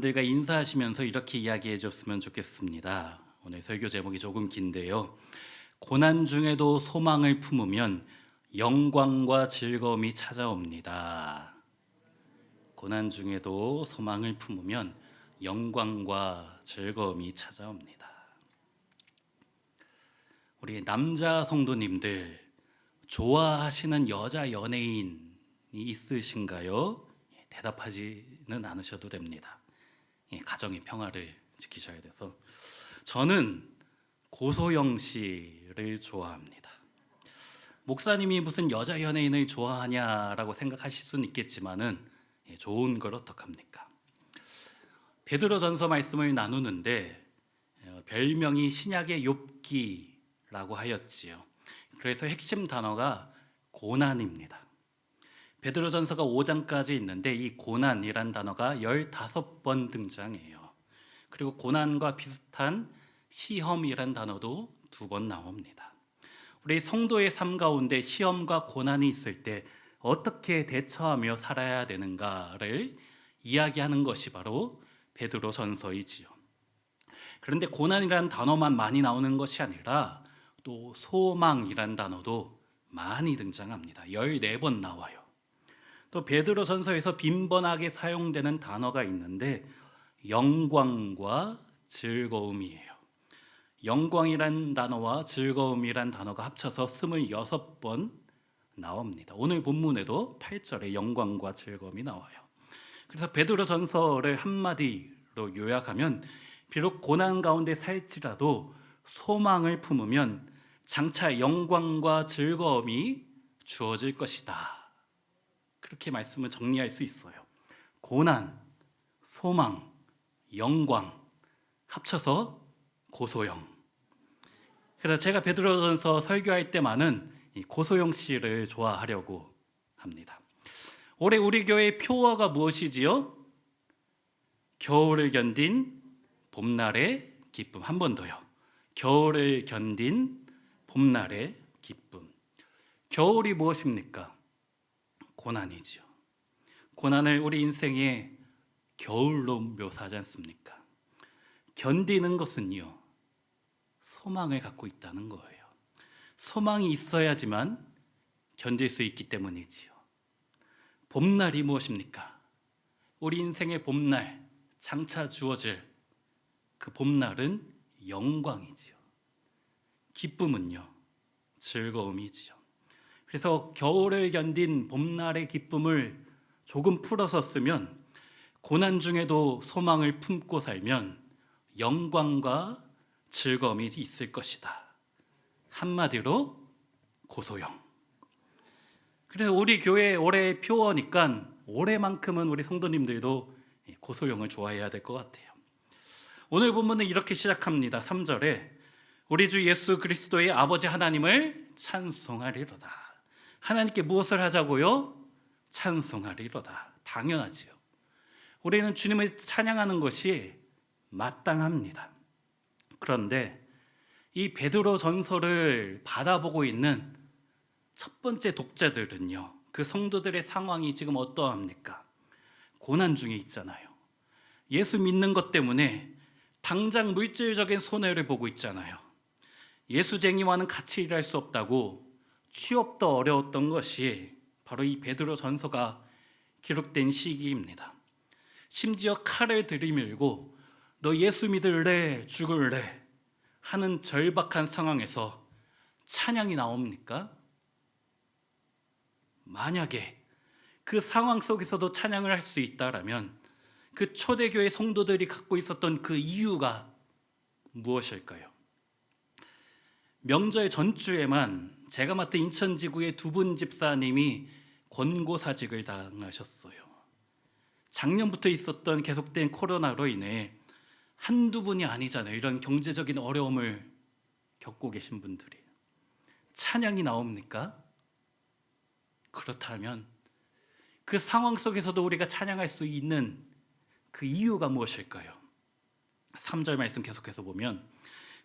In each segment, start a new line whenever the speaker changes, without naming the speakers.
들과 인사하시면서 이렇게 이야기해 줬으면 좋겠습니다. 오늘 설교 제목이 조금 긴데요. 고난 중에도 소망을 품으면 영광과 즐거움이 찾아옵니다. 고난 중에도 소망을 품으면 영광과 즐거움이 찾아옵니다. 우리 남자 성도님들 좋아하시는 여자 연예인이 있으신가요? 대답하지는 않으셔도 됩니다. 가정의 평화를 지키셔야 돼서. 저는 고소영 씨를 좋아합니다. 목사님이 무슨 여자 연예인을 좋아하냐라고 생각하실 수는 있겠지만은 좋은 걸 어떡합니까? 베드로전서 말씀을 나누는데 별명이 신약의 욥기라고 하였지요. 그래서 핵심 단어가 고난입니다. 베드로전서가 5장까지 있는데 이 고난이란 단어가 15번 등장해요. 그리고 고난과 비슷한 시험이란 단어도 2번 나옵니다. 우리 성도의 삶 가운데 시험과 고난이 있을 때 어떻게 대처하며 살아야 되는가를 이야기하는 것이 바로 베드로전서이지요. 그런데 고난이라는 단어만 많이 나오는 것이 아니라 또 소망이란 단어도 많이 등장합니다. 14번 나와요. 또 베드로전서에서 빈번하게 사용되는 단어가 있는데 영광과 즐거움이에요. 영광이란 단어와 즐거움이란 단어가 합쳐서 26번 나옵니다. 오늘 본문에도 8절에 영광과 즐거움이 나와요. 그래서 베드로전서를 한마디로 요약하면 비록 고난 가운데 살지라도 소망을 품으면 장차 영광과 즐거움이 주어질 것이다. 그렇게 말씀을 정리할 수 있어요. 고난, 소망, 영광 합쳐서 고소영. 그래서 제가 베드로전서 설교할 때만은 이 고소영 씨를 좋아하려고 합니다. 올해 우리 교회의 표어가 무엇이지요? 겨울을 견딘 봄날의 기쁨. 한 번 더요. 겨울을 견딘 봄날의 기쁨. 겨울이 무엇입니까? 고난이죠. 고난을 우리 인생의 겨울로 묘사하지 않습니까? 견디는 것은요, 소망을 갖고 있다는 거예요. 소망이 있어야지만 견딜 수 있기 때문이지요. 봄날이 무엇입니까? 우리 인생의 봄날, 장차 주어질 그 봄날은 영광이지요. 기쁨은요, 즐거움이지요. 그래서 겨울을 견딘 봄날의 기쁨을 조금 풀어서 쓰면 고난 중에도 소망을 품고 살면 영광과 즐거움이 있을 것이다. 한마디로 고소영. 그래서 우리 교회 올해 표어니까 올해만큼은 우리 성도님들도 고소영을 좋아해야 될 것 같아요. 오늘 본문은 이렇게 시작합니다. 3절에 우리 주 예수 그리스도의 아버지 하나님을 찬송하리로다. 하나님께 무엇을 하자고요? 찬송하리로다. 당연하지요. 우리는 주님을 찬양하는 것이 마땅합니다. 그런데 이 베드로 전서를 받아보고 있는 첫 번째 독자들은요, 그 성도들의 상황이 지금 어떠합니까? 고난 중에 있잖아요. 예수 믿는 것 때문에 당장 물질적인 손해를 보고 있잖아요. 예수쟁이와는 같이 일할 수 없다고 취업도 어려웠던 것이 바로 이 베드로 전서가 기록된 시기입니다. 심지어 칼을 들이밀고 너 예수 믿을래 죽을래 하는 절박한 상황에서 찬양이 나옵니까? 만약에 그 상황 속에서도 찬양을 할 수 있다라면 그 초대교회 성도들이 갖고 있었던 그 이유가 무엇일까요? 명절 전주에만 제가 맡은 인천지구의 2분 집사님이 권고사직을 당하셨어요. 작년부터 있었던 계속된 코로나로 인해 한두 분이 아니잖아요. 이런 경제적인 어려움을 겪고 계신 분들이. 찬양이 나옵니까? 그렇다면 그 상황 속에서도 우리가 찬양할 수 있는 그 이유가 무엇일까요? 3절 말씀 계속해서 보면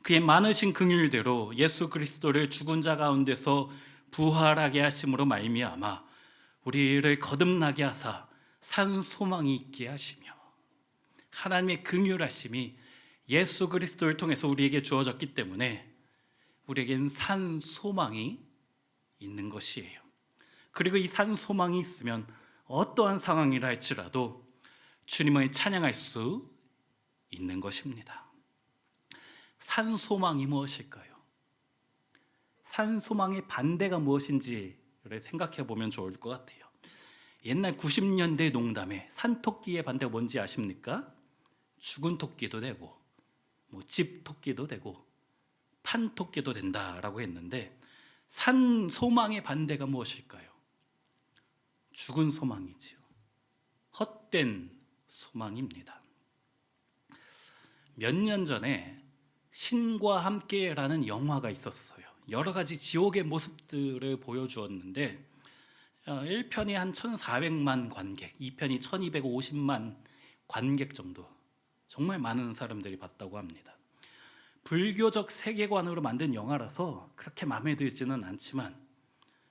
그의 많으신 긍휼대로 예수 그리스도를 죽은 자 가운데서 부활하게 하심으로 말미암아 우리를 거듭나게 하사 산 소망이 있게 하시며 하나님의 긍휼하심이 예수 그리스도를 통해서 우리에게 주어졌기 때문에 우리에게는 산 소망이 있는 것이에요. 그리고 이 산 소망이 있으면 어떠한 상황이라 할지라도 주님을 찬양할 수 있는 것입니다. 산 소망이 무엇일까요? 산 소망의 반대가 무엇인지를 생각해 보면 좋을 것 같아요. 옛날 90년대 농담에 산토끼의 반대가 뭔지 아십니까? 죽은 토끼도 되고 집 토끼도 되고 판 토끼도 된다라고 했는데, 산 소망의 반대가 무엇일까요? 죽은 소망이지요. 헛된 소망입니다. 몇 년 전에 신과 함께라는 영화가 있었어요. 여러 가지 지옥의 모습들을 보여주었는데 1편이 한 1,400만 관객, 2편이 1,250만 관객 정도, 정말 많은 사람들이 봤다고 합니다. 불교적 세계관으로 만든 영화라서 그렇게 마음에 들지는 않지만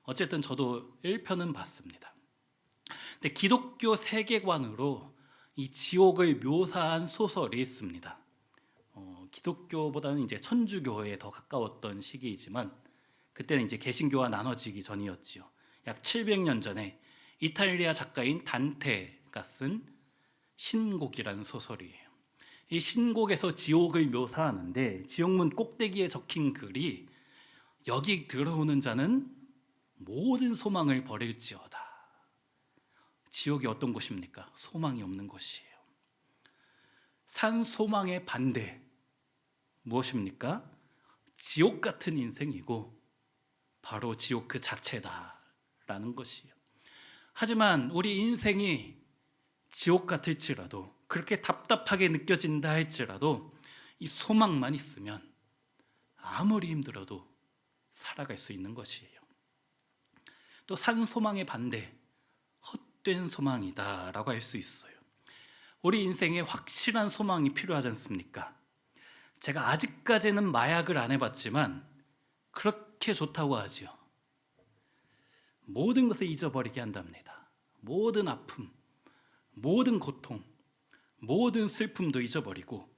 어쨌든 저도 1편은 봤습니다. 근데 기독교 세계관으로 이 지옥을 묘사한 소설이 있습니다. 기독교보다는 이제 천주교에 더 가까웠던 시기이지만 그때는 이제 개신교와 나눠지기 전이었지요. 약 700년 전에 이탈리아 작가인 단테가 쓴 신곡이라는 소설이에요. 이 신곡에서 지옥을 묘사하는데 지옥문 꼭대기에 적힌 글이 여기 들어오는 자는 모든 소망을 버릴지어다. 지옥이 어떤 곳입니까? 소망이 없는 곳이에요. 산 소망의 반대 무엇입니까? 지옥 같은 인생이고 바로 지옥 그 자체다라는 것이에요. 하지만 우리 인생이 지옥 같을지라도, 그렇게 답답하게 느껴진다 할지라도 이 소망만 있으면 아무리 힘들어도 살아갈 수 있는 것이에요. 또 산 소망의 반대, 헛된 소망이다라고 할 수 있어요. 우리 인생에 확실한 소망이 필요하지 않습니까? 제가 아직까지는 마약을 안 해봤지만 그렇게 좋다고 하죠. 모든 것을 잊어버리게 한답니다. 모든 아픔, 모든 고통, 모든 슬픔도 잊어버리고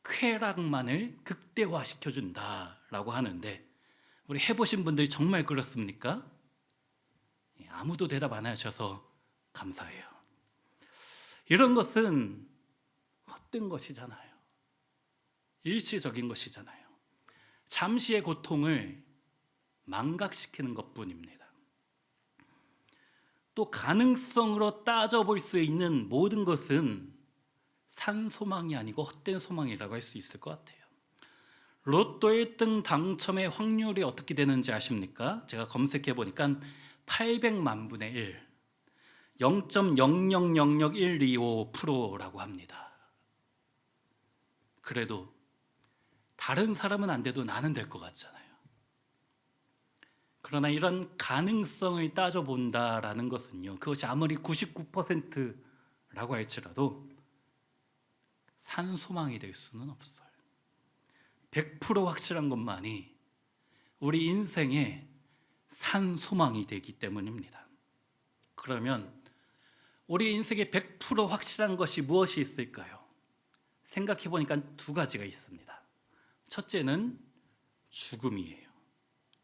쾌락만을 극대화시켜준다라고 하는데, 우리 해보신 분들이 정말 그렇습니까? 아무도 대답 안 하셔서 감사해요. 이런 것은 헛된 것이잖아요. 일시적인 것이잖아요. 잠시의 고통을 망각시키는 것뿐입니다. 또 가능성으로 따져볼 수 있는 모든 것은 산 소망이 아니고 헛된 소망이라고 할 수 있을 것 같아요. 로또 1등 당첨의 확률이 어떻게 되는지 아십니까? 제가 검색해 보니까 800만 분의 1, 0.0000125%라고 합니다. 그래도 다른 사람은 안 돼도 나는 될 것 같잖아요. 그러나 이런 가능성을 따져본다라는 것은요, 그것이 아무리 99%라고 할지라도 산 소망이 될 수는 없어요. 100% 확실한 것만이 우리 인생의 산 소망이 되기 때문입니다. 그러면 우리 인생의 100% 확실한 것이 무엇이 있을까요? 생각해 보니까 두 가지가 있습니다. 첫째는 죽음이에요.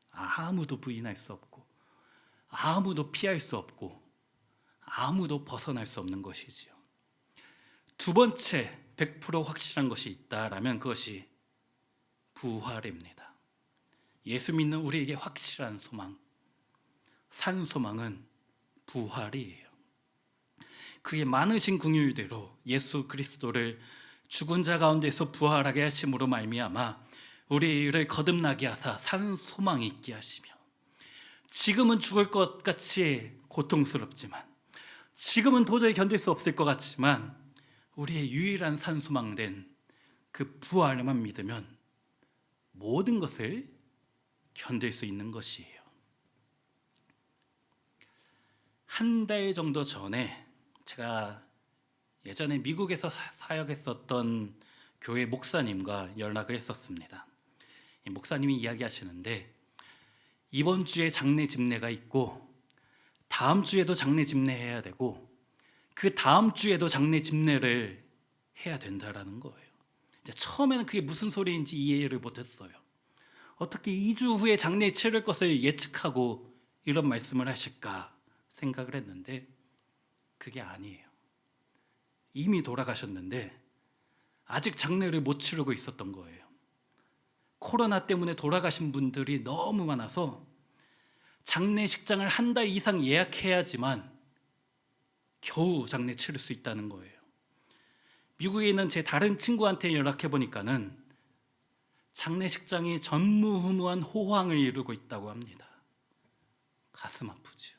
아무도 부인할 수 없고, 아무도 피할 수 없고, 아무도 벗어날 수 없는 것이지요. 두 번째 100% 확실한 것이 있다라면 그것이 부활입니다. 예수 믿는 우리에게 확실한 소망, 산 소망은 부활이에요. 그의 많으신 긍휼대로 예수 그리스도를 죽은 자 가운데서 부활하게 하심으로 말미암아 우리를 거듭나게 하사 산 소망이 있게 하시며, 지금은 죽을 것 같이 고통스럽지만, 지금은 도저히 견딜 수 없을 것 같지만 우리의 유일한 산 소망된 그 부활만 믿으면 모든 것을 견딜 수 있는 것이에요. 한 달 정도 전에 제가 예전에 미국에서 사역했었던 교회 목사님과 연락을 했었습니다. 이 목사님이 이야기하시는데, 이번 주에 장례 집례가 있고 다음 주에도 장례 집례해야 되고 그 다음 주에도 장례 집례를 해야 된다라는 거예요. 이제 처음에는 그게 무슨 소리인지 이해를 못했어요. 어떻게 2주 후에 장례 치를 것을 예측하고 이런 말씀을 하실까 생각을 했는데 그게 아니에요. 이미 돌아가셨는데 아직 장례를 못 치르고 있었던 거예요. 코로나 때문에 돌아가신 분들이 너무 많아서 장례식장을 한 달 이상 예약해야지만 겨우 장례 치를 수 있다는 거예요. 미국에 있는 제 다른 친구한테 연락해 보니까는 장례식장이 전무후무한 호황을 이루고 있다고 합니다. 가슴 아프지요.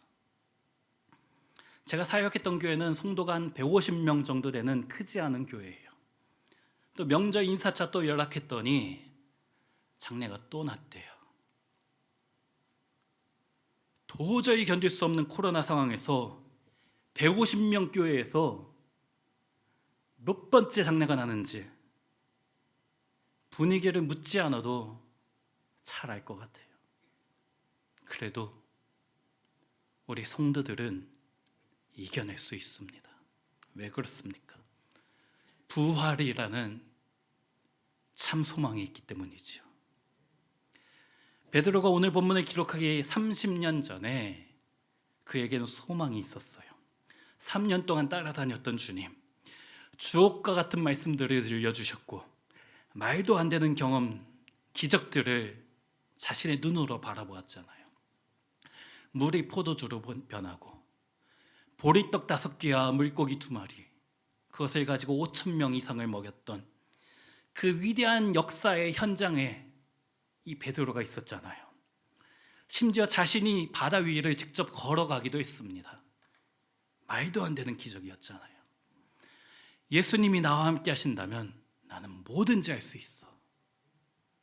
제가 사역했던 교회는 성도가 한 150명 정도 되는 크지 않은 교회예요. 또 명절 인사차 또 연락했더니 장례가 또 났대요. 도저히 견딜 수 없는 코로나 상황에서 150명 교회에서 몇 번째 장례가 나는지 분위기를 묻지 않아도 잘 알 것 같아요. 그래도 우리 성도들은 이겨낼 수 있습니다. 왜 그렇습니까? 부활이라는 참 소망이 있기 때문이지요. 베드로가 오늘 본문을 기록하기 30년 전에 그에게는 소망이 있었어요. 3년 동안 따라다녔던 주님, 주옥과 같은 말씀들을 들려주셨고 말도 안 되는 경험, 기적들을 자신의 눈으로 바라보았잖아요. 물이 포도주로 변하고 보리떡 5개와 물고기 2마리, 그것을 가지고 5,000명 이상을 먹였던 그 위대한 역사의 현장에 이 베드로가 있었잖아요. 심지어 자신이 바다 위를 직접 걸어가기도 했습니다. 말도 안 되는 기적이었잖아요. 예수님이 나와 함께 하신다면 나는 뭐든지 할 수 있어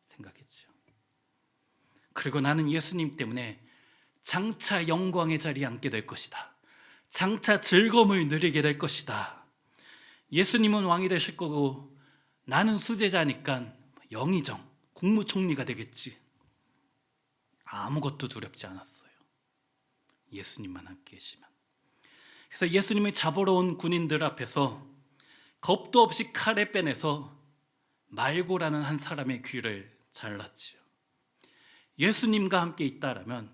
생각했죠. 그리고 나는 예수님 때문에 장차 영광의 자리에 앉게 될 것이다. 장차 즐거움을 누리게 될 것이다. 예수님은 왕이 되실 거고 나는 수제자니까 영의정, 국무총리가 되겠지. 아무것도 두렵지 않았어요. 예수님만 함께 계시면. 그래서 예수님을 잡으러 온 군인들 앞에서 겁도 없이 칼에 빼내서 말고라는 한 사람의 귀를 잘랐지요. 예수님과 함께 있다라면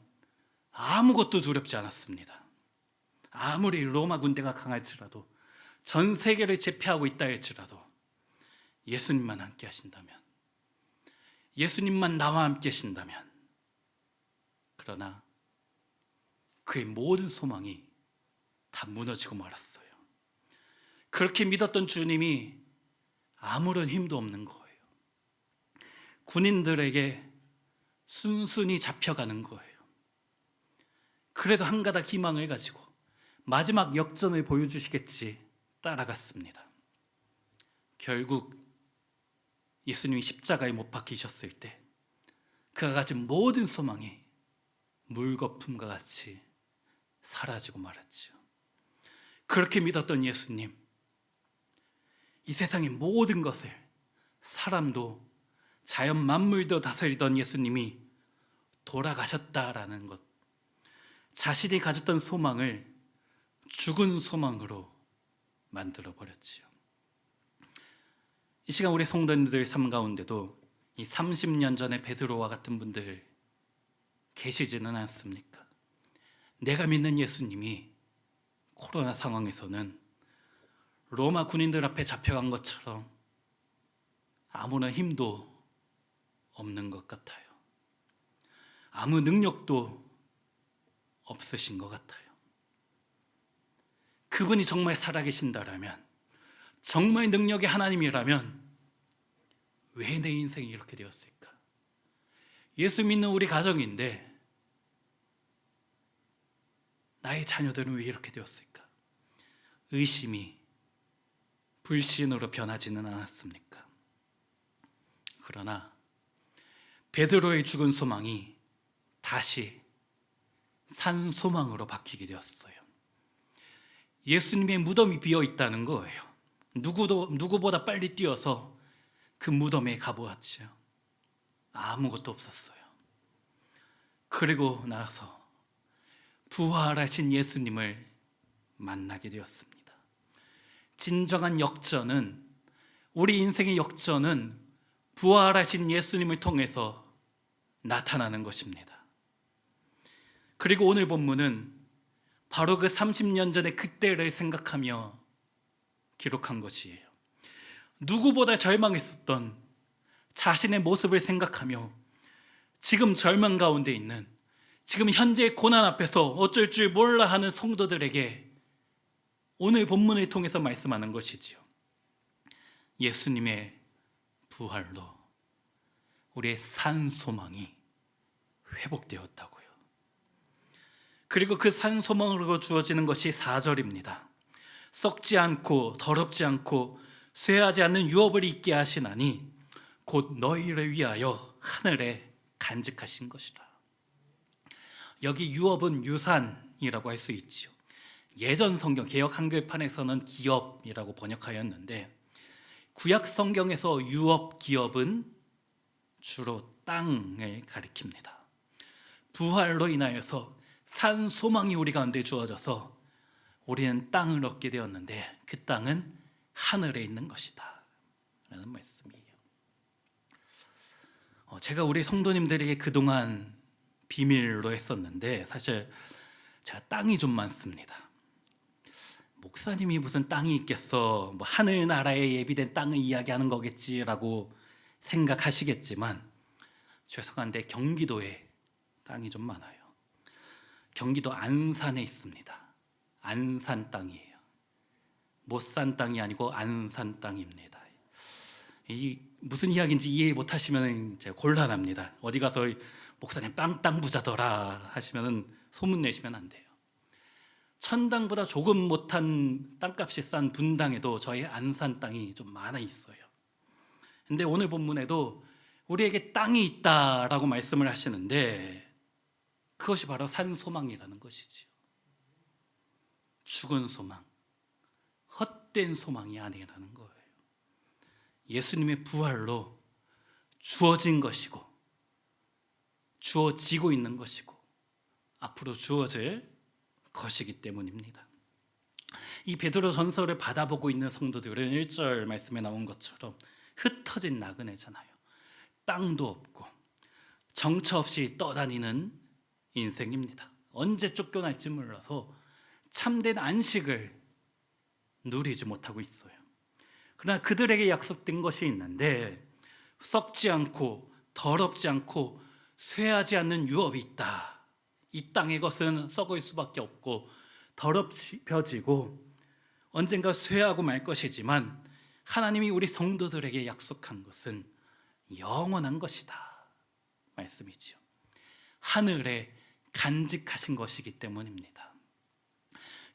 아무것도 두렵지 않았습니다. 아무리 로마 군대가 강할지라도, 전 세계를 제패하고 있다 할지라도 예수님만 함께 하신다면, 예수님만 나와 함께 하신다면, 그러나 그의 모든 소망이 다 무너지고 말았어요. 그렇게 믿었던 주님이 아무런 힘도 없는 거예요. 군인들에게 순순히 잡혀가는 거예요. 그래도 한 가닥 희망을 가지고 마지막 역전을 보여주시겠지 따라갔습니다. 결국 예수님이 십자가에 못 박히셨을 때 그가 가진 모든 소망이 물거품과 같이 사라지고 말았죠. 그렇게 믿었던 예수님, 이 세상의 모든 것을, 사람도 자연 만물도 다스리던 예수님이 돌아가셨다라는 것, 자신이 가졌던 소망을 죽은 소망으로 만들어 버렸지요. 이 시간 우리 성도님들 삶 가운데도 이 30년 전에 베드로와 같은 분들 계시지는 않습니까? 내가 믿는 예수님이 코로나 상황에서는 로마 군인들 앞에 잡혀간 것처럼 아무런 힘도 없는 것 같아요. 아무 능력도 없으신 것 같아요. 그분이 정말 살아계신다라면, 정말 능력의 하나님이라면 왜 내 인생이 이렇게 되었을까? 예수 믿는 우리 가정인데 나의 자녀들은 왜 이렇게 되었을까? 의심이 불신으로 변하지는 않았습니까? 그러나 베드로의 죽은 소망이 다시 산 소망으로 바뀌게 되었어요. 예수님의 무덤이 비어 있다는 거예요. 누구보다 빨리 뛰어서 그 무덤에 가보았죠. 아무것도 없었어요. 그리고 나서 부활하신 예수님을 만나게 되었습니다. 진정한 역전은 우리 인생의 역전은 부활하신 예수님을 통해서 나타나는 것입니다. 그리고 오늘 본문은 바로 그 30년 전의 그때를 생각하며 기록한 것이에요. 누구보다 절망했었던 자신의 모습을 생각하며 지금 절망 가운데 있는, 지금 현재의 고난 앞에서 어쩔 줄 몰라 하는 성도들에게 오늘 본문을 통해서 말씀하는 것이지요. 예수님의 부활로 우리의 산 소망이 회복되었다고요. 그리고 그 산 소망으로 주어지는 것이 4절입니다. 썩지 않고 더럽지 않고 쇠하지 않는 유업을 있게 하시나니 곧 너희를 위하여 하늘에 간직하신 것이라. 여기 유업은 유산이라고 할 수 있지요. 예전 성경 개역 한글판에서는 기업이라고 번역하였는데, 구약 성경에서 유업, 기업은 주로 땅을 가리킵니다. 부활로 인하여서 산 소망이 우리 가운데 주어져서 우리는 땅을 얻게 되었는데 그 땅은 하늘에 있는 것이다 라는 말씀이에요. 제가 우리 성도님들에게 그동안 비밀로 했었는데, 사실 제가 땅이 좀 많습니다. 목사님이 무슨 땅이 있겠어, 뭐 하늘나라에 예비된 땅을 이야기하는 거겠지라고 생각하시겠지만, 죄송한데 경기도에 땅이 좀 많아요. 경기도 안산에 있습니다. 안산 땅이에요. 못 산 땅이 아니고 안산 땅입니다. 이 무슨 이야기인지 이해 못하시면 제가 곤란합니다. 어디 가서 목사님 땅 부자더라 하시면 소문 내시면 안 돼요. 천당보다 조금 못한 땅값이 싼 분당에도 저희 안산 땅이 좀 많아 있어요. 근데 오늘 본문에도 우리에게 땅이 있다라고 말씀을 하시는데, 그것이 바로 산 소망이라는 것이지요. 죽은 소망, 헛된 소망이 아니라는 거예요. 예수님의 부활로 주어진 것이고, 주어지고 있는 것이고, 앞으로 주어질 것이기 때문입니다. 이 베드로 전서를 받아보고 있는 성도들은 1절 말씀에 나온 것처럼 흩어진 나그네잖아요. 땅도 없고 정처 없이 떠다니는 인생입니다. 언제 쫓겨날지 몰라서 참된 안식을 누리지 못하고 있어요. 그러나 그들에게 약속된 것이 있는데, 썩지 않고 더럽지 않고 쇠하지 않는 유업이 있다. 이 땅의 것은 썩을 수밖에 없고 더럽혀지고 언젠가 쇠하고 말 것이지만, 하나님이 우리 성도들에게 약속한 것은 영원한 것이다 말씀이지요. 하늘에 간직하신 것이기 때문입니다.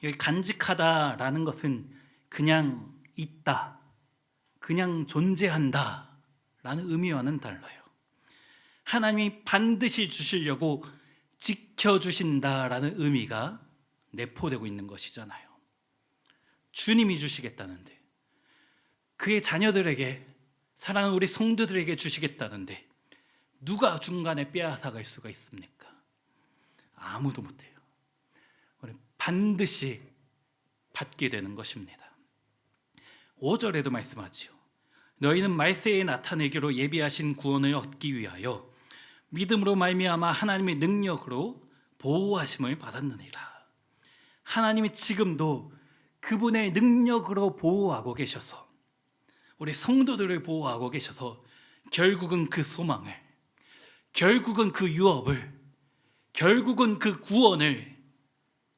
여기 간직하다라는 것은 그냥 있다, 그냥 존재한다 라는 의미와는 달라요. 하나님이 반드시 주시려고 지켜주신다라는 의미가 내포되고 있는 것이잖아요. 주님이 주시겠다는데, 그의 자녀들에게, 사랑하는 우리 성도들에게 주시겠다는데 누가 중간에 빼앗아갈 수가 있습니까? 아무도 못해요. 우리는 반드시 받게 되는 것입니다. 5절에도 말씀하지요. 너희는 말세에 나타내기로 예비하신 구원을 얻기 위하여 믿음으로 말미암아 하나님의 능력으로 보호하심을 받았느니라. 하나님이 지금도 그분의 능력으로 보호하고 계셔서, 우리 성도들을 보호하고 계셔서 결국은 그 소망을, 결국은 그 유업을, 결국은 그 구원을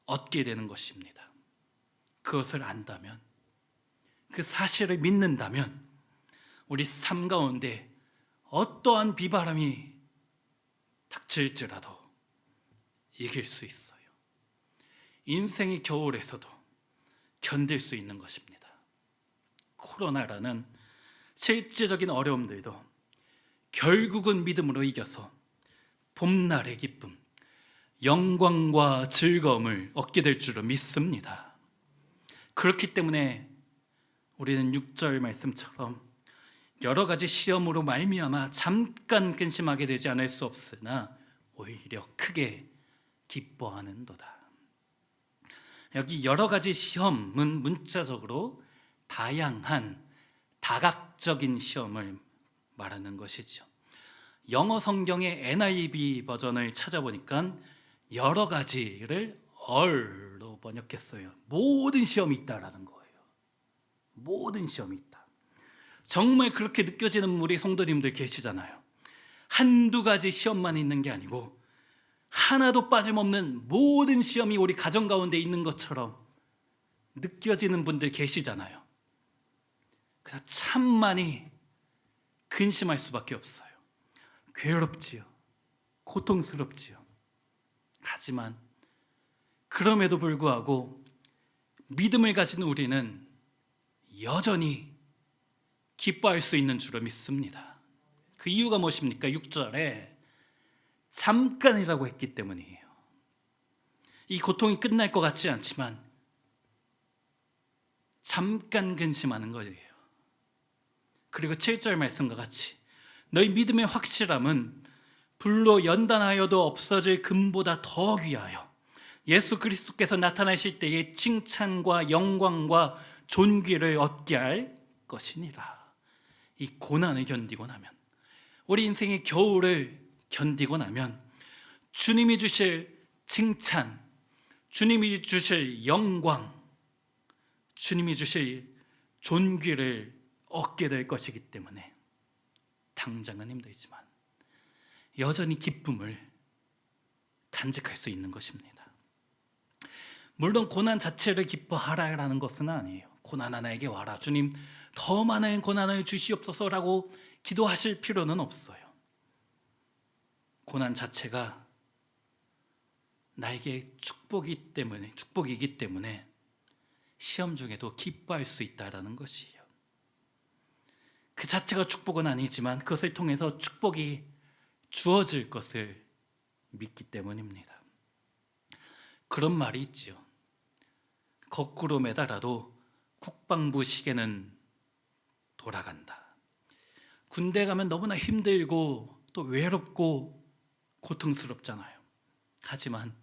얻게 되는 것입니다. 그것을 안다면, 그 사실을 믿는다면 우리 삶 가운데 어떠한 비바람이 닥칠지라도 이길 수 있어요. 인생의 겨울에서도 견딜 수 있는 것입니다. 코로나라는 실제적인 어려움들도 결국은 믿음으로 이겨서 봄날의 기쁨, 영광과 즐거움을 얻게 될 줄로 믿습니다. 그렇기 때문에 우리는 6절 말씀처럼 여러 가지 시험으로 말미암아 잠깐 근심하게 되지 않을 수 없으나 오히려 크게 기뻐하는도다. 여기 여러 가지 시험은 문자적으로 다양한, 다각적인 시험을 말하는 것이죠. 영어 성경의 NIV 버전을 찾아보니까 여러 가지를 all로 번역했어요. 모든 시험이 있다라는 거예요. 모든 시험이 있다. 정말 그렇게 느껴지는 우리 성도님들 계시잖아요. 한두 가지 시험만 있는 게 아니고 하나도 빠짐없는 모든 시험이 우리 가정 가운데 있는 것처럼 느껴지는 분들 계시잖아요. 그래서 참 많이 근심할 수밖에 없어요. 괴롭지요. 고통스럽지요. 하지만 그럼에도 불구하고 믿음을 가진 우리는 여전히 기뻐할 수 있는 줄로 믿습니다. 그 이유가 무엇입니까? 6절에 잠깐이라고 했기 때문이에요. 이 고통이 끝날 것 같지 않지만 잠깐 근심하는 거예요. 그리고 7절 말씀과 같이 너희 믿음의 확실함은 불로 연단하여도 없어질 금보다 더 귀하여 예수 그리스도께서 나타나실 때에 칭찬과 영광과 존귀를 얻게 할 것이니라. 이 고난을 견디고 나면, 우리 인생의 겨울을 견디고 나면 주님이 주실 칭찬, 주님이 주실 영광, 주님이 주실 존귀를 얻게 될 것이기 때문에 당장은 힘들지만 여전히 기쁨을 간직할 수 있는 것입니다. 물론 고난 자체를 기뻐하라라는 것은 아니에요. 고난아 나에게 와라, 주님 더 많은 고난을 주시옵소서라고 기도하실 필요는 없어요. 고난 자체가 나에게 축복이기 때문에 시험 중에도 기뻐할 수 있다라는 것이에요. 그 자체가 축복은 아니지만 그것을 통해서 축복이 주어질 것을 믿기 때문입니다. 그런 말이 있지요. 거꾸로 매달아도 국방부 시계는 돌아간다. 군대 가면 너무나 힘들고 또 외롭고 고통스럽잖아요. 하지만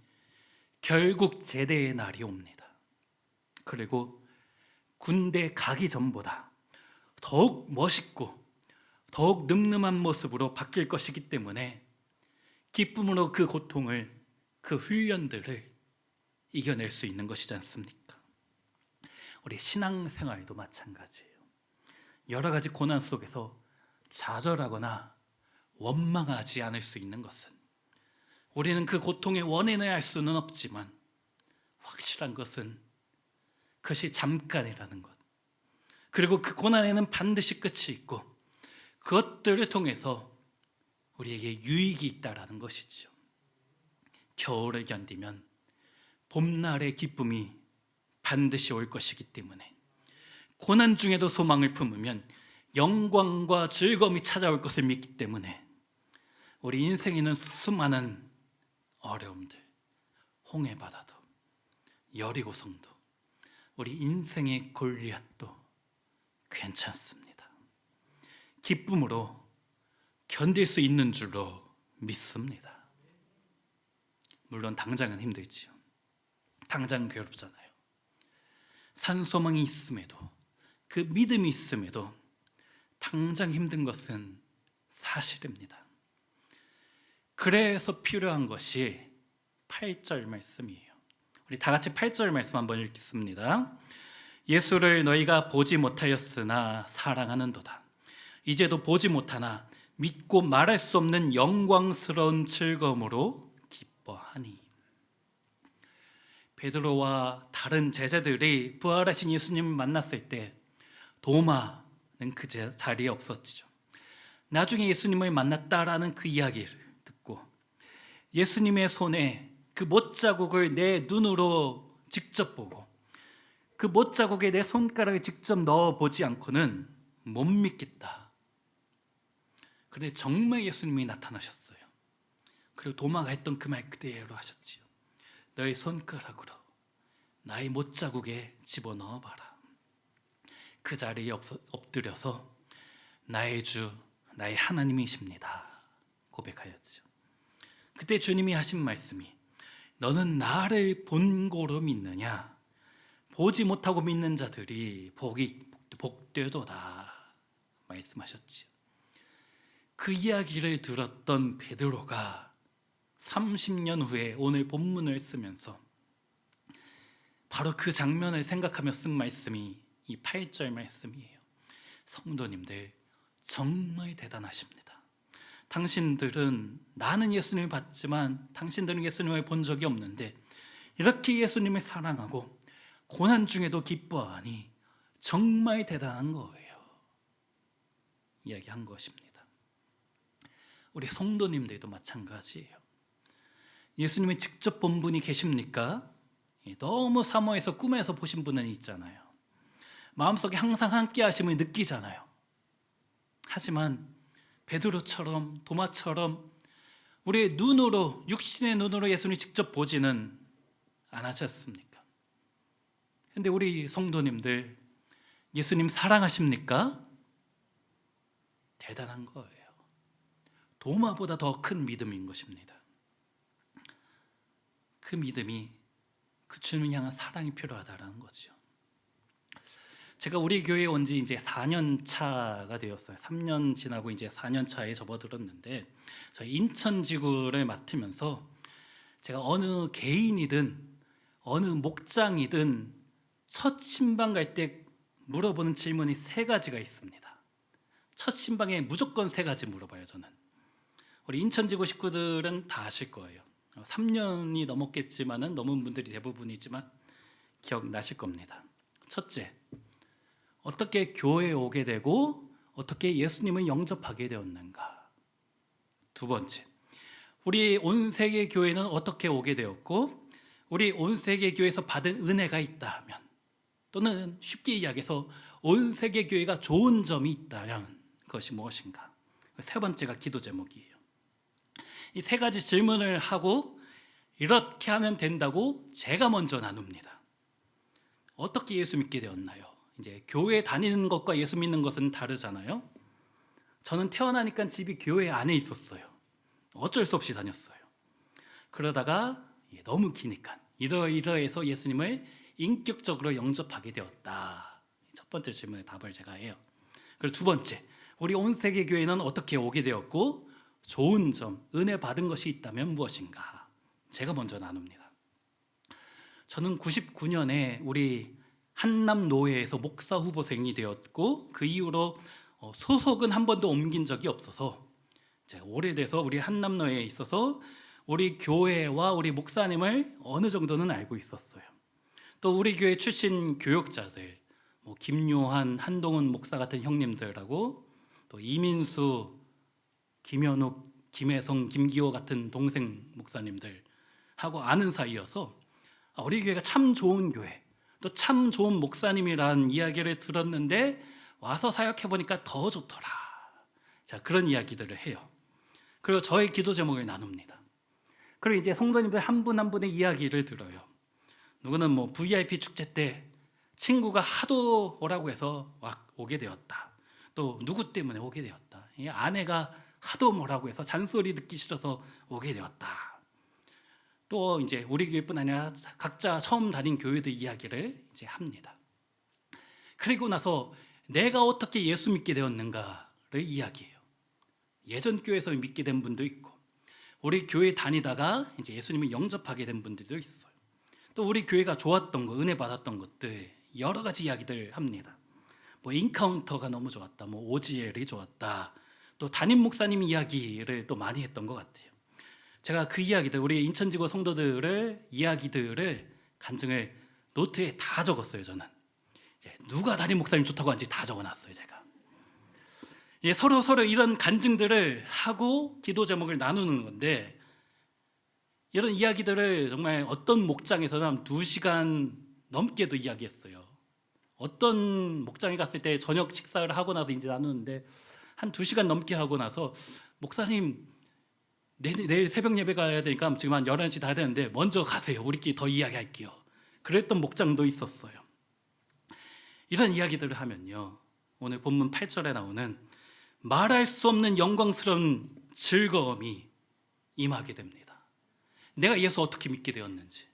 결국 제대의 날이 옵니다. 그리고 군대 가기 전보다 더욱 멋있고 더욱 늠름한 모습으로 바뀔 것이기 때문에 기쁨으로 그 고통을, 그 훈련들을 이겨낼 수 있는 것이지 않습니까? 우리 신앙생활도 마찬가지예요. 여러 가지 고난 속에서 좌절하거나 원망하지 않을 수 있는 것은, 우리는 그 고통의 원인을 알 수는 없지만 확실한 것은 그것이 잠깐이라는 것, 그리고 그 고난에는 반드시 끝이 있고 그것들을 통해서 우리에게 유익이 있다라는 것이죠. 겨울을 견디면 봄날의 기쁨이 반드시 올 것이기 때문에, 고난 중에도 소망을 품으면 영광과 즐거움이 찾아올 것을 믿기 때문에 우리 인생에는 수많은 어려움들, 홍해바다도, 여리고성도, 우리 인생의 골리앗도 괜찮습니다. 기쁨으로 견딜 수 있는 줄로 믿습니다. 물론 당장은 힘들지요. 당장 괴롭잖아요. 산소망이 있음에도, 그 믿음이 있음에도 당장 힘든 것은 사실입니다. 그래서 필요한 것이 8절 말씀이에요. 우리 다 같이 8절 말씀 한번 읽겠습니다. 예수를 너희가 보지 못하였으나 사랑하는도다. 이제도 보지 못하나 믿고 말할 수 없는 영광스러운 즐거움으로 기뻐하니. 베드로와 다른 제자들이 부활하신 예수님을 만났을 때 도마는 그 자리에 없었죠. 나중에 예수님을 만났다라는 그 이야기를 듣고 예수님의 손에 그 못자국을 내 눈으로 직접 보고 그 못자국에 내 손가락을 직접 넣어보지 않고는 못 믿겠다. 그런데 정말 예수님이 나타나셨어요. 그리고 도마가 했던 그 말 그대로 하셨지요. 너의 손가락으로 나의 못자국에 집어넣어봐라. 그 자리에 엎드려서 나의 주, 나의 하나님이십니다 고백하였죠. 그때 주님이 하신 말씀이 너는 나를 본고로 믿느냐? 보지 못하고 믿는 자들이 복되도다 말씀하셨지요. 그 이야기를 들었던 베드로가 30년 후에 오늘 본문을 쓰면서 바로 그 장면을 생각하며 쓴 말씀이 이 8절 말씀이에요. 성도님들 정말 대단하십니다. 당신들은 나는 예수님을 봤지만 당신들은 예수님을 본 적이 없는데 이렇게 예수님을 사랑하고 고난 중에도 기뻐하니 정말 대단한 거예요. 이야기한 것입니다. 우리 성도님들도 마찬가지예요. 예수님이 직접 본 분이 계십니까? 너무 사모해서 꿈에서 보신 분은 있잖아요. 마음속에 항상 함께 하심을 느끼잖아요. 하지만 베드로처럼 도마처럼 우리의 눈으로, 육신의 눈으로 예수님을 직접 보지는 않았지 않습니까? 근데 우리 성도님들 예수님 사랑하십니까? 대단한 거예요. 도마보다 더 큰 믿음인 것입니다. 그 믿음이 그 주님을 향한 사랑이 필요하다는 거죠. 제가 우리 교회에 온 지 이제 4년 차가 되었어요. 3년 지나고 이제 4년 차에 접어들었는데 저희 인천 지구를 맡으면서 제가 어느 개인이든 어느 목장이든 첫 신방 갈 때 물어보는 질문이 3가지가 있습니다. 첫 신방에 무조건 3가지 물어봐요. 저는 우리 인천 지구 식구들은 다 아실 거예요. 3년이 넘었겠지만은 넘은 분들이 대부분이지만 기억나실 겁니다. 첫째, 어떻게 교회에 오게 되고 어떻게 예수님을 영접하게 되었는가. 두 번째, 우리 온 세계 교회는 어떻게 오게 되었고 우리 온 세계 교회에서 받은 은혜가 있다면 또는 쉽게 이야기해서 온 세계 교회가 좋은 점이 있다면 그것이 무엇인가. 세 번째가 기도 제목이에요. 이 3가지 질문을 하고 이렇게 하면 된다고 제가 먼저 나눕니다. 어떻게 예수 믿게 되었나요? 이제 교회 다니는 것과 예수 믿는 것은 다르잖아요. 저는 태어나니까 집이 교회 안에 있었어요. 어쩔 수 없이 다녔어요. 그러다가 너무 기니까 이러이러해서 예수님을 인격적으로 영접하게 되었다. 첫 번째 질문의 답을 제가 해요. 그리고 두 번째, 우리 온 세계 교회는 어떻게 오게 되었고 좋은 점, 은혜 받은 것이 있다면 무엇인가? 제가 먼저 나눕니다. 저는 99년에 우리 한남노회에서 목사 후보생이 되었고 그 이후로 소속은 한 번도 옮긴 적이 없어서 제가 오래돼서 우리 한남노회에 있어서 우리 교회와 우리 목사님을 어느 정도는 알고 있었어요. 또 우리 교회 출신 교역자들, 김요한, 한동훈 목사 같은 형님들하고 또 이민수, 김현욱, 김혜성, 김기호 같은 동생 목사님들하고 아는 사이여서 우리 교회가 참 좋은 교회, 또 참 좋은 목사님이라는 이야기를 들었는데 와서 사역해 보니까 더 좋더라. 자, 그런 이야기들을 해요. 그리고 저의 기도 제목을 나눕니다. 그리고 이제 성도님들 한 분 한 분의 이야기를 들어요. 누구는 VIP 축제 때 친구가 하도 오라고 해서 오게 되었다. 또 누구 때문에 오게 되었다. 아내가 하도 뭐라고 해서 잔소리 듣기 싫어서 오게 되었다. 또 이제 우리 교회뿐 아니라 각자 처음 다닌 교회들 이야기를 이제 합니다. 그리고 나서 내가 어떻게 예수 믿게 되었는가를 이야기해요. 예전 교회에서 믿게 된 분도 있고 우리 교회 다니다가 이제 예수님을 영접하게 된 분들도 있어요. 또 우리 교회가 좋았던 거, 은혜 받았던 것들 여러 가지 이야기들 합니다. 인카운터가 너무 좋았다, 오지엘이 좋았다. 또 담임 목사님 이야기를 또 많이 했던 것 같아요. 제가 그 이야기들, 우리 인천지구 성도들의 이야기들을 간증을 노트에 다 적었어요. 저는 이제 누가 담임 목사님 좋다고 하는지 다 적어놨어요. 제가 서로 이런 간증들을 하고 기도 제목을 나누는 건데 이런 이야기들을 정말 어떤 목장에서는 한 2시간 넘게도 이야기했어요. 어떤 목장에 갔을 때 저녁 식사를 하고 나서 이제 나누는데 한 2시간 넘게 하고 나서 목사님 내일 새벽 예배 가야 되니까 지금 한 11시 다 되는데 먼저 가세요. 우리끼리 더 이야기할게요. 그랬던 목장도 있었어요. 이런 이야기들을 하면요, 오늘 본문 8절에 나오는 말할 수 없는 영광스러운 즐거움이 임하게 됩니다. 내가 예수 어떻게 믿게 되었는지,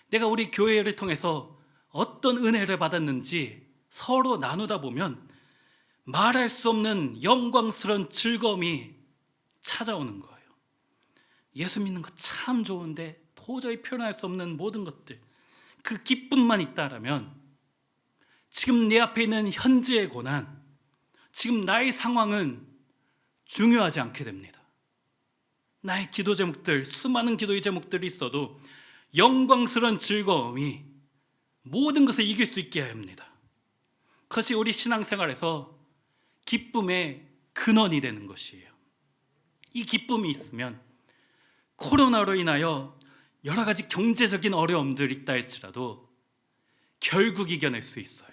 내가 우리 교회를 통해서 어떤 은혜를 받았는지 서로 나누다 보면 말할 수 없는 영광스러운 즐거움이 찾아오는 거예요. 예수 믿는 거 참 좋은데 도저히 표현할 수 없는 모든 것들, 그 기쁨만 있다라면 지금 내 앞에 있는 현재의 고난, 지금 나의 상황은 중요하지 않게 됩니다. 나의 기도 제목들, 수많은 기도의 제목들이 있어도 영광스러운 즐거움이 모든 것을 이길 수 있게 합니다. 그것이 우리 신앙생활에서 기쁨의 근원이 되는 것이에요. 이 기쁨이 있으면 코로나로 인하여 여러 가지 경제적인 어려움들이 있다 할지라도 결국 이겨낼 수 있어요.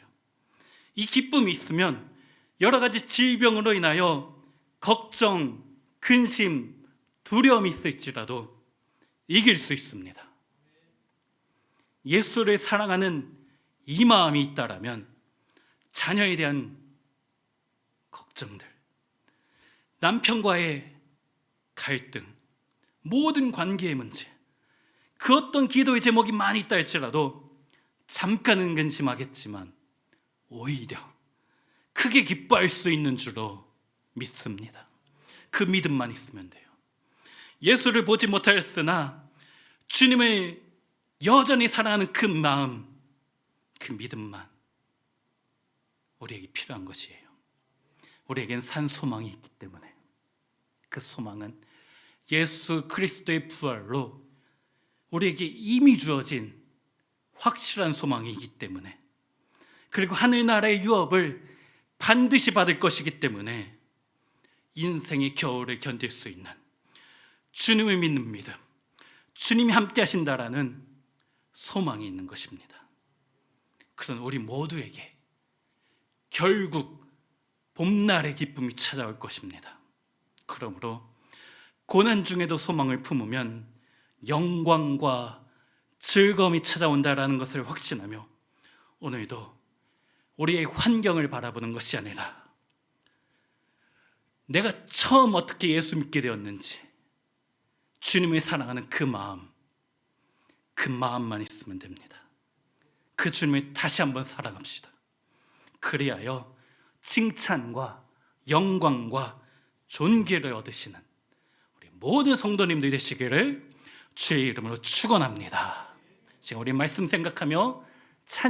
이 기쁨이 있으면 여러 가지 질병으로 인하여 걱정, 근심, 두려움이 있을지라도 이길 수 있습니다. 예수를 사랑하는 이 마음이 있다라면 자녀에 대한 걱정들, 남편과의 갈등, 모든 관계의 문제, 그 어떤 기도의 제목이 많이 있다 할지라도 잠깐은 근심하겠지만 오히려 크게 기뻐할 수 있는 줄로 믿습니다. 그 믿음만 있으면 돼요. 예수를 보지 못하였으나 주님을 여전히 사랑하는 그 마음, 그 믿음만 우리에게 필요한 것이에요. 우리에겐 산 소망이 있기 때문에, 그 소망은 예수 그리스도의 부활로 우리에게 이미 주어진 확실한 소망이기 때문에, 그리고 하늘나라의 유업을 반드시 받을 것이기 때문에 인생의 겨울을 견딜 수 있는 주님을 믿는 믿음, 주님이 함께 하신다라는 소망이 있는 것입니다. 그런 우리 모두에게 결국 봄날의 기쁨이 찾아올 것입니다. 그러므로 고난 중에도 소망을 품으면 영광과 즐거움이 찾아온다라는 것을 확신하며 오늘도 우리의 환경을 바라보는 것이 아니라 내가 처음 어떻게 예수 믿게 되었는지 주님을 사랑하는 그 마음만 있으면 됩니다. 그 주님을 다시 한번 사랑합시다. 그리하여 칭찬과 영광과 존귀를 얻으시는 우리 모든 성도님들이 되시기를 주의 이름으로 축원합니다. 지금 우리 말씀 생각하며